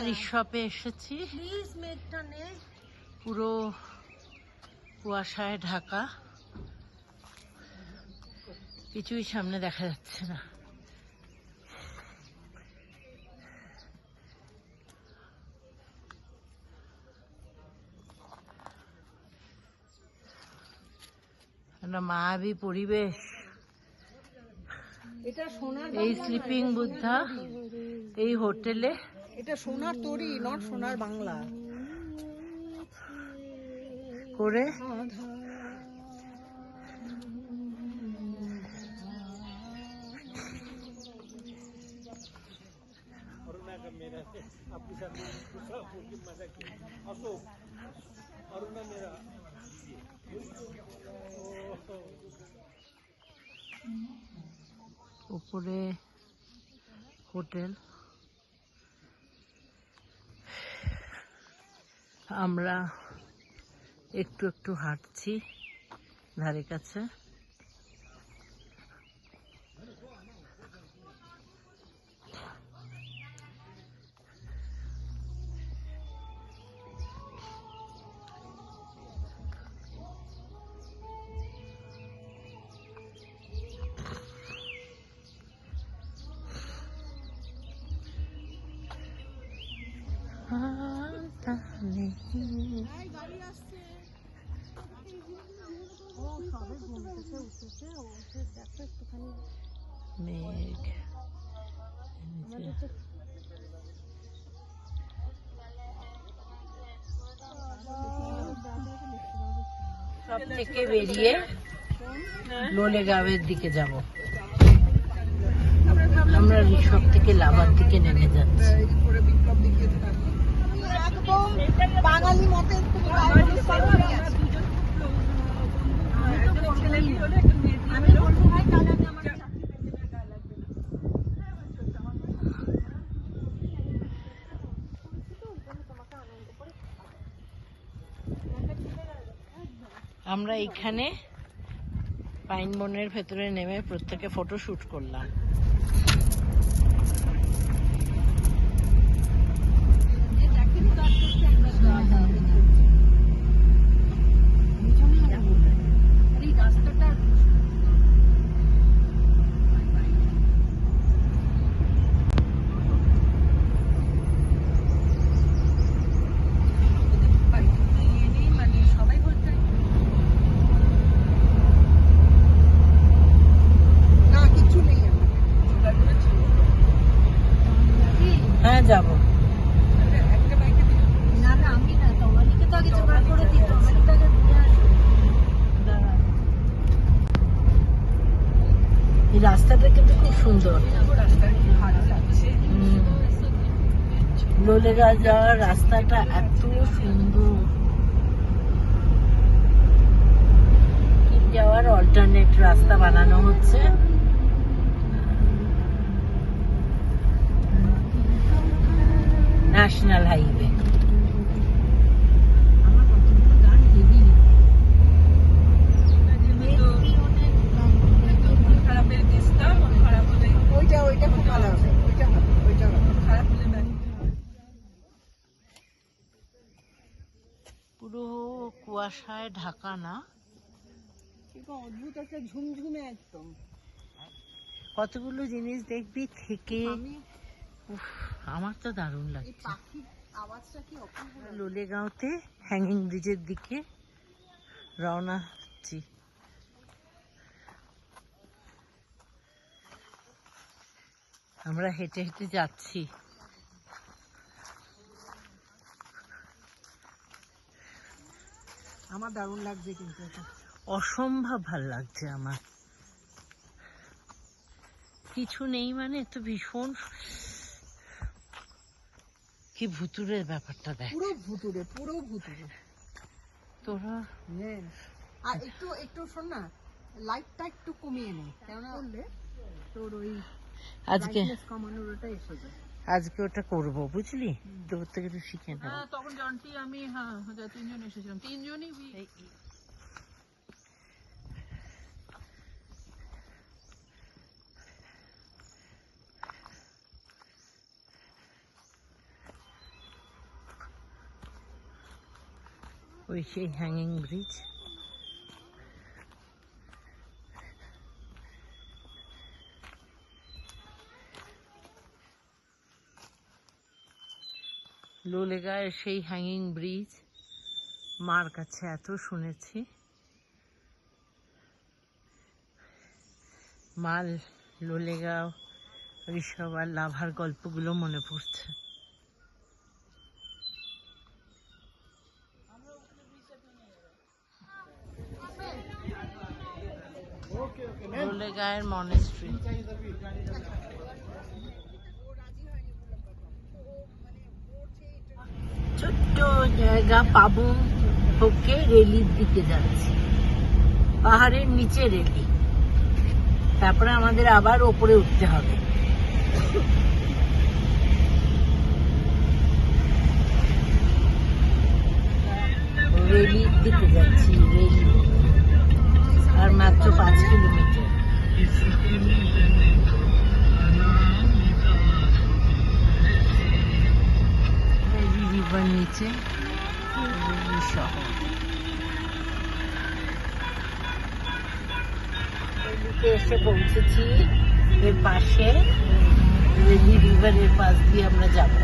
রিসপে এসেছি, পুরো কুয়াশায় ঢাকা, কিছুই সামনে দেখা যাচ্ছে না। মায়াবী পরিবেশ। এই স্লিপিং বুদ্ধা এই হোটেলে, এটা সোনার তরী, নট সোনার বাংলা করে উপরে হোটেল। আমরা একটু একটু হাঁটছি ধারে কাছে। মেঘ সব থেকে বেরিয়ে লোলেগাঁওয়ের দিকে যাব। আমরা রিসপ থেকে লাভার দিকে নেমে যাচ্ছি। বাঙালি মতে আমরা এখানে পাইন বনের ভেতরে নেমে প্রত্যেকে ফটো শুট করলাম। হ্যাঁ যাবো। এই রাস্তাটা কিন্তু খুব সুন্দর। লোলেগাঁও যাওয়ার রাস্তাটা এত সুন্দর। যাওয়ার অল্টারনেট রাস্তা বানানো হচ্ছে। National highway. পুরো কুয়াশায় ঢাকা না, অদ্ভুত একটা ঝুমঝুমে একদম। কতগুলো জিনিস দেখবি থেকে। আমার তো দারুণ লাগছে। লোলেগাঁওতে হ্যাঙ্গিং ব্রিজের দিকে রওনা হচ্ছি। আমরা হেঁটে হেঁটে যাচ্ছি। আমার দারুণ লাগছে, কিন্তু এটা অসম্ভব ভাল লাগছে আমার। কিছু নেই মানে তো ভীষণ কি ভুতুরের ব্যাপারটা দেখ। পুরো ভুতুরে, পুরো ভুতুরে। তোরা আর একটু একটু শোন না, লাইটটা একটু কমিয়ে নে, কেননা বললে তোর ওই আজকে কমানোর ওটা এসে যায়। আজকে ওটা করবো, বুঝলি, তোর থেকে একটু শিখে নেব। তখন জন্টি আমি তিনজন এসেছিলাম, তিনজনই ওই সেই হ্যাঙ্গিং ব্রিজ। লোলেগাঁয়ের সেই হ্যাঙ্গিং ব্রিজ মার কাছে এত শুনেছি, মা লোলেগাঁও ঋষভ আর লাভার গল্পগুলো মনে পড়ছে। লোলেগাঁয়ের মনেস্ট্রি। ছোট্ট জায়গা পাবো হকে রেলির দিকে যাচ্ছি, পাহাড়ের নিচে রেলি, তারপরে আমাদের আবার ওপরে উঠতে হবে। রেলির দিকে যাচ্ছি, রেলি আর মাত্র 5 কিলোমিটার। রিভার নিচে শহর। রেলিতে এসে পৌঁছেছি, এর পাশে রেলি রিভারের পাশ দিয়ে আমরা যাবো।